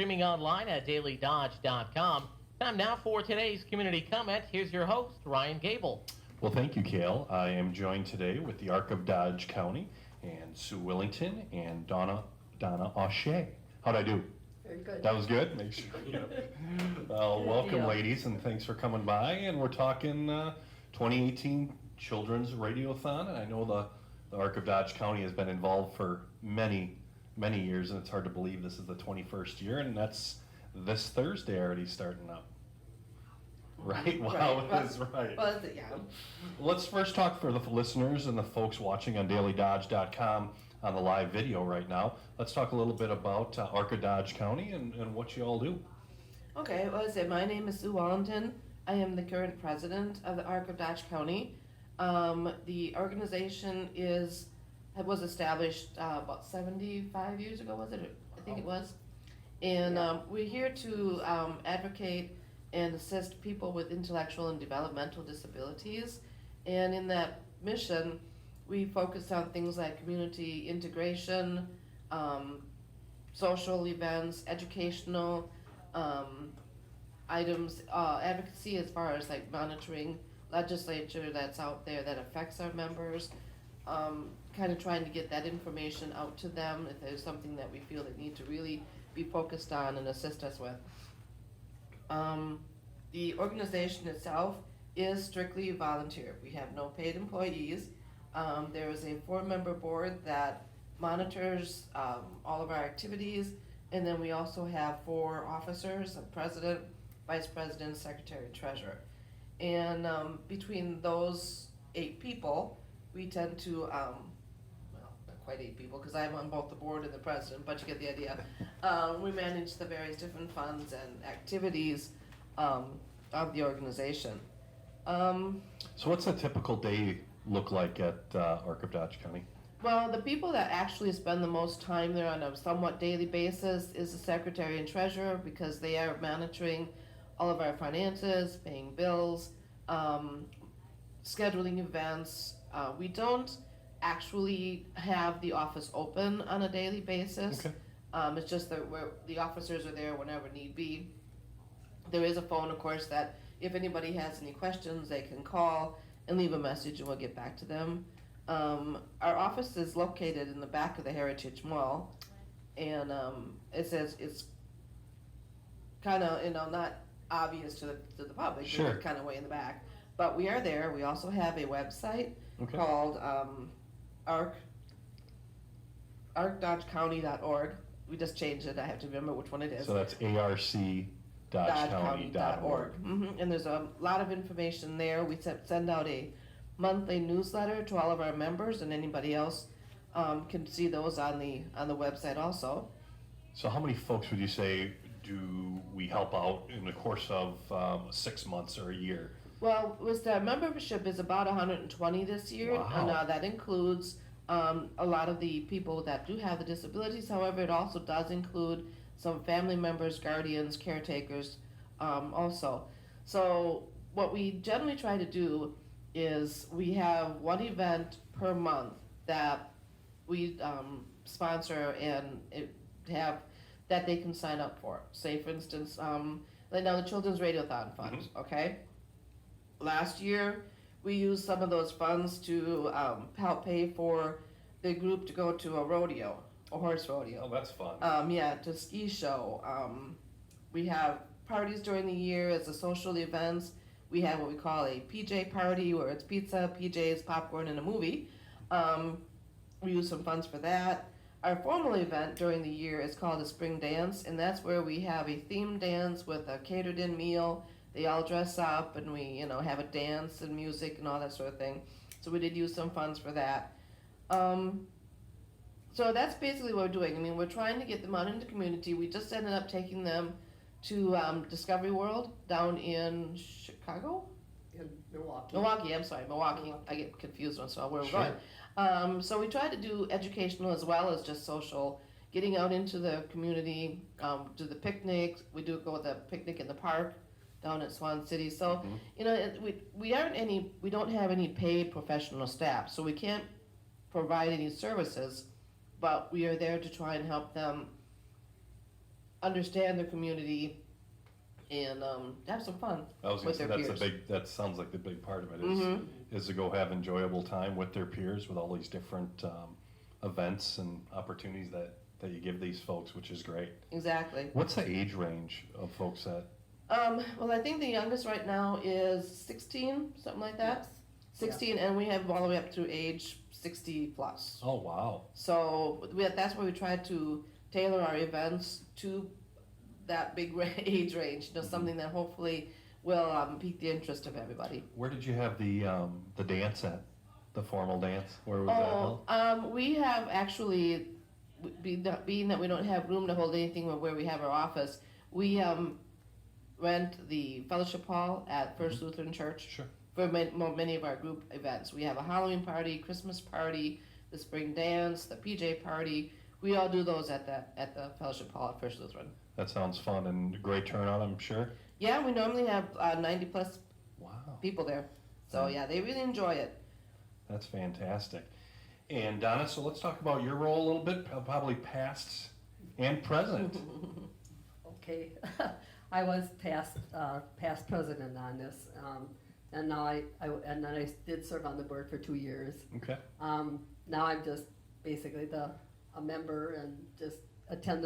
streaming online at dailydodge.com. Time now for today's community comment. Here's your host, Ryan Gable. Well, thank you, Cale. I am joined today with the Arc of Dodge County and Sue Willington and Donna O'Shea. How'd I do? Very good. That was good? Make sure. Welcome, ladies, and thanks for coming by. And we're talking 2018 Children's Radiothon. And I know the Arc of Dodge County has been involved for many years, and it's hard to believe this is the 21st year, and that's this Thursday already starting up. Right? Wow, Right. it is right. Well, yeah. Let's first talk for the listeners and the folks watching on dailydodge.com on the live video right now. Let's talk a little bit about Arc of Dodge County and what you all do. Okay, well, I say my name is Sue Wallington. I am the current president of the Arc of Dodge County. The organization was established about 75 years ago, was it? I think it was. And we're here to advocate and assist people with intellectual and developmental disabilities. And in that mission, we focus on things like community integration, social events, educational items, advocacy as far as like monitoring legislature that's out there that affects our members, kind of trying to get that information out to them if there's something that we feel they need to really be focused on and assist us with. The organization itself is strictly volunteer. We have no paid employees. There is a 4-member board that monitors all of our activities, and then we also have 4 officers, a president, vice president, secretary, and treasurer. And between those 8 people, we tend to, well, not quite 8 people, because I'm on both the board and the president, but you get the idea. We manage the various different funds and activities of the organization. So what's a typical day look like at Arc of Dodge County? Well, the people that actually spend the most time there on a somewhat daily basis is the secretary and treasurer, because they are monitoring all of our finances, paying bills, scheduling events. We don't actually have the office open on a daily basis. Okay. It's just that the officers are there whenever need be. There is a phone, of course, that if anybody has any questions, they can call and leave a message and we'll get back to them. Our office is located in the back of the Heritage Mall, and it says it's kind of, not obvious to the public. Sure. It's kind of way in the back. But we are there. We also have a website called arcdodgecounty.org. We just changed it. I have to remember which one it is. So that's arcdodgecounty.org. And there's a lot of information there. We send out a monthly newsletter to all of our members, and anybody else can see those on the website also. So how many folks would you say do we help out in the course of 6 months or a year? Well, with the membership is about 120 this year, Wow. and that includes a lot of the people that do have the disabilities. However, it also does include some family members, guardians, caretakers also. So what we generally try to do is we have one event per month that we sponsor and have that they can sign up for. Say, for instance, like now the Children's Radiothon Fund, okay? Last year, we used some of those funds to help pay for the group to go to a rodeo, a horse rodeo. Oh, that's fun. To ski show. We have parties during the year as a social events. We have what we call a PJ party, where it's pizza, PJs, popcorn, and a movie. We use some funds for that. Our formal event during the year is called a spring dance, and that's where we have a themed dance with a catered-in meal. They all dress up, and we, have a dance and music and all that sort of thing. So we did use some funds for that. So that's basically what we're doing. I mean, we're trying to get them out into the community. We just ended up taking them to Discovery World down in Chicago? In Milwaukee. Milwaukee, I'm sorry, Milwaukee. I get confused once in a while where we're Sure. going. So we try to do educational as well as just social, getting out into the community, do the picnics. We do go with a picnic in the park down at Swan City. So, we don't have any paid professional staff, so we can't provide any services, but we are there to try and help them understand their community and have some fun. I was gonna with say, their that's peers. that sounds like the big part of it is, Mhm. is to go have enjoyable time with their peers with all these different, events and opportunities that you give these folks, which is great. Exactly. What's the age range of folks that, Well, I think the youngest right now is 16, something like that. 16, and we have all the way up to age 60 plus. oh, wow. So that's where we try to tailor our events to that big age range, something that hopefully will pique the interest of everybody. Where did you have the dance at? The formal dance? Where was that held? We have actually, being that we don't have room to hold anything where we have our office, we rent the fellowship hall at First Lutheran Church Sure. for many of our group events. We have a Halloween party, Christmas party, the spring dance, the PJ party. We all do those at the fellowship hall at First Lutheran. That sounds fun and a great turnout, I'm sure. Yeah, we normally have 90 plus Wow. people there. So yeah, they really enjoy it. That's fantastic. And Donna, so let's talk about your role a little bit, probably past and present. Okay, I was past president on this, and now and then I did serve on the board for 2 years. Okay. Now I'm just basically a member and just attend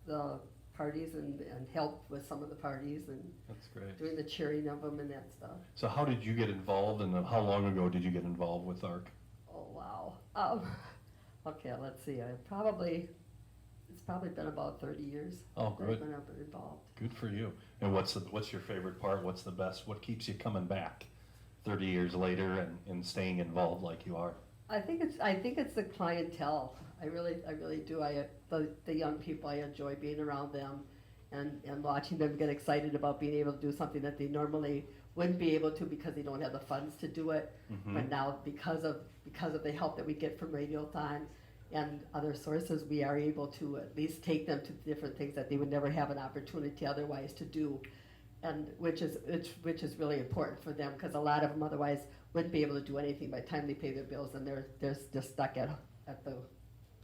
the parties and help with some of the parties and That's great. doing the cheering of them and that stuff. So how did you get involved and how long ago did you get involved with ARC? Oh, wow. Okay, let's see, it's probably been about 30 years. Oh, that good. I've been involved. Good for you. And what's your favorite part? What's the best? What keeps you coming back 30 years later and staying involved like you are? I think it's the clientele. I really do. The young people, I enjoy being around them and watching them get excited about being able to do something that they normally wouldn't be able to because they don't have the funds to do it. Mhm. But now because of the help that we get from Radiothon and other sources, we are able to at least take them to different things that they would never have an opportunity otherwise to do. And which is really important for them because a lot of them otherwise wouldn't be able to do anything by the time they pay their bills and they're just stuck at the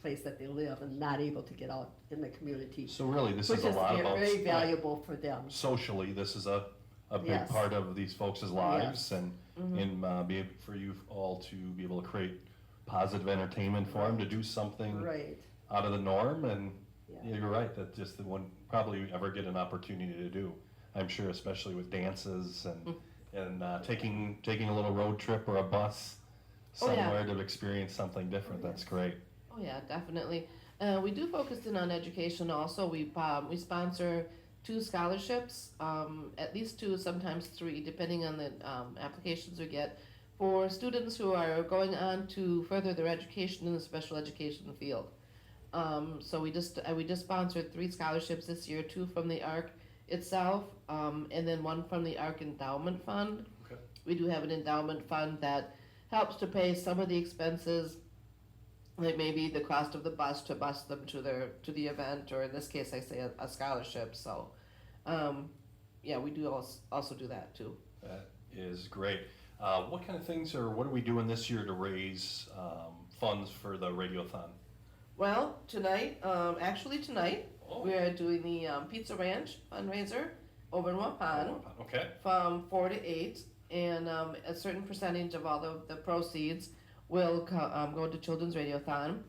place that they live and not able to get out in the community. So really, this Which is a lot about very valuable for them. socially. This is a big Yes. part of these folks' lives, Yes. and be able, for you all to be able to create positive entertainment for them to do something Right. out of the norm. And Yeah. you're right, that just the one probably ever get an opportunity to do. I'm sure, especially with dances and taking a little road trip or a bus Oh, yeah. somewhere to experience something different. That's great. Oh yeah, definitely. We do focus in on education also. We sponsor 2 scholarships, at least 2, sometimes 3, depending on the applications we get, for students who are going on to further their education in the special education field. So we just sponsored 3 scholarships this year, 2 from the ARC itself, and then 1 from the ARC Endowment Fund. Okay. We do have an endowment fund that helps to pay some of the expenses, like maybe the cost of the bus to bus them to the event, or in this case, I say a scholarship. So, yeah, we do also do that too. That is great. What kind of things what are we doing this year to raise funds for the Radiothon? Well, tonight, we are doing the Pizza Ranch fundraiser over in Waupun Okay. from 4 to 8, and a certain percentage of all the proceeds will go to Children's Radiothon.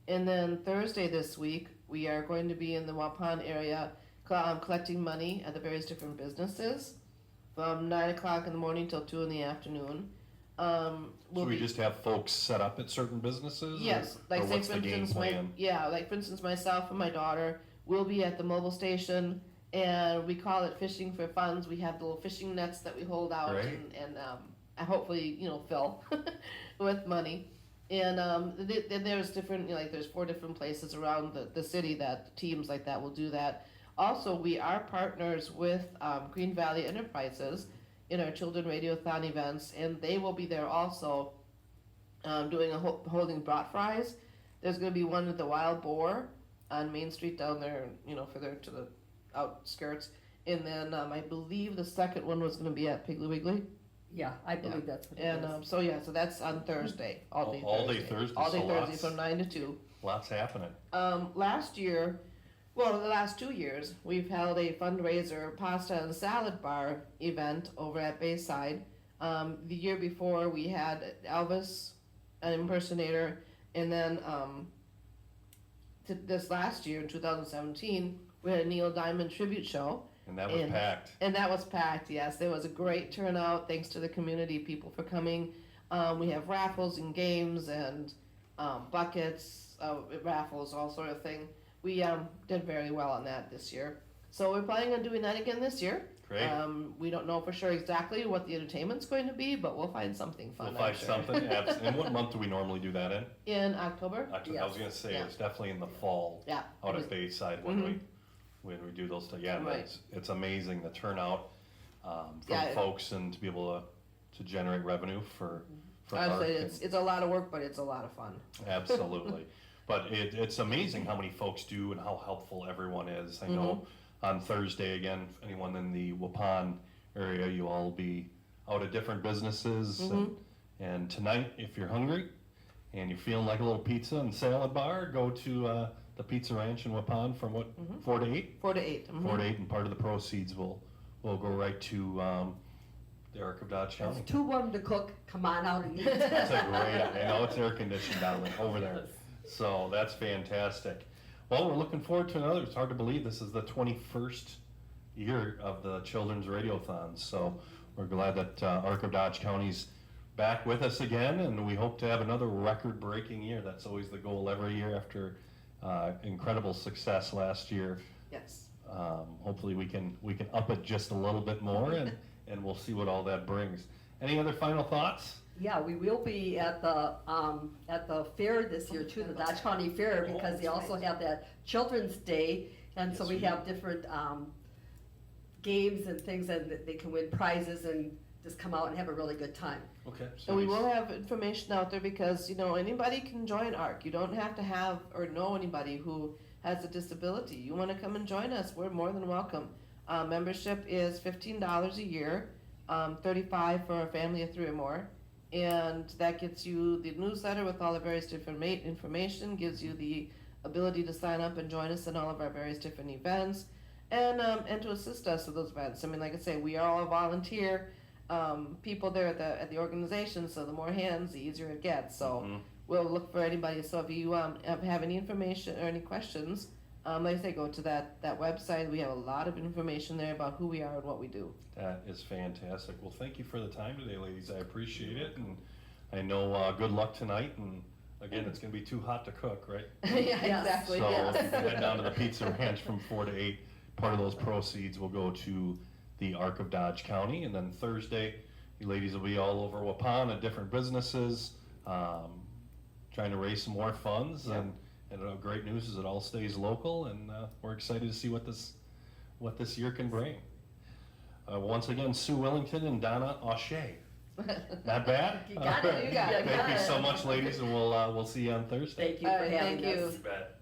And then Thursday this week, we are going to be in the Waupun area collecting money at the various different businesses from 9 o'clock in the morning till 2 in the afternoon. So we just have folks set up at certain businesses? Yes, like or say what's for the game instance, plan? like for instance, myself and my daughter will be at the mobile station, and we call it fishing for funds. We have the little fishing nets that we hold out, Great. and hopefully fill with money. And then there's different, like there's 4 different places around the city that teams like that will do that. Also, we are partners with Green Valley Enterprises in our Children Radiothon events, and they will be there also doing holding brat fries. There's going to be one at the Wild Boar on Main Street down there, further to the outskirts. And then I believe the second one was going to be at Piggly Wiggly. Yeah, I believe that's what it And is. so that's on Thursday, All day Thursday, all day so Thursday lots. from 9 to 2. Lots happening. Last year, Well, the last 2 years, we've held a fundraiser pasta and salad bar event over at Bayside. The year before, we had Elvis, an impersonator, and then this last year, in 2017, we had a Neil Diamond tribute show. And that was packed. And that was packed, yes. There was a great turnout, thanks to the community people for coming. We have raffles and games and buckets, raffles, all sort of thing. We did very well on that this year. So we're planning on doing that again this year. Great. We don't know for sure exactly what the entertainment's going to be, but we'll find something fun. We'll find something. And what month do we normally do that in? In October. I was gonna say, it's definitely in the fall. Yeah. Out at Bayside when we do those things. Yeah, Right. it's amazing, the turnout from Yeah. folks, and to be able to generate revenue for Honestly, art. it's a lot of work, but it's a lot of fun. Absolutely. But it's amazing how many folks do and how helpful everyone is. I know on Thursday, again, anyone in the Waupun area, you all will be out at different businesses. And tonight, if you're hungry and you're feeling like a little pizza and salad bar, go to the Pizza Ranch in Waupun from 4 to 8? 4 to 8. 4 to 8, and part of the proceeds will go right to the Arc of Dodge County. It's too warm to cook, come on out and eat. That's a great, I know it's air conditioned down there, over there. So that's fantastic. Well, we're looking forward to another. It's hard to believe this is the 21st year of the Children's Radiothon. So we're glad that Arc of Dodge County's back with us again, and we hope to have another record-breaking year. That's always the goal every year after incredible success last year. Yes. Hopefully we can up it just a little bit more, and we'll see what all that brings. Any other final thoughts? Yeah, we will be at the fair this year too, the Dodge County Fair, because they also have that Children's Day, and so Yes, we we have different games and things, and they can win prizes and just come out and have a really good time. Okay. And we will have information out there because, anybody can join ARC. You don't have to have or know anybody who has a disability. You want to come and join us, we're more than welcome. Membership is $15 a year, $35 for a family of 3 or more. And that gets you the newsletter with all the various different information, gives you the ability to sign up and join us in all of our various different events, and to assist us with those events. I mean, like I say, we are all volunteer people there at the organization, so the more hands, the easier it gets. So we'll look for anybody. So if you have any information or any questions, like I say, go to that website. We have a lot of information there about who we are and what we do. That is fantastic. Well, thank you for the time today, ladies. I appreciate it, and I know good luck tonight. And again, it's going to be too hot to cook, right? Yeah, exactly. So yes. head down to the Pizza Ranch from 4 to 8. Part of those proceeds will go to the Arc of Dodge County, and then Thursday, you ladies will be all over Waupun at different businesses, trying to raise some more funds. And great news is it all stays local, and we're excited to see what this year can bring. Once again, Sue Willington and Donna O'Shea. Not bad? You got it. You got it. Thank you so much, ladies, and we'll see you on Thursday. Thank you for having thank you. us. You bet.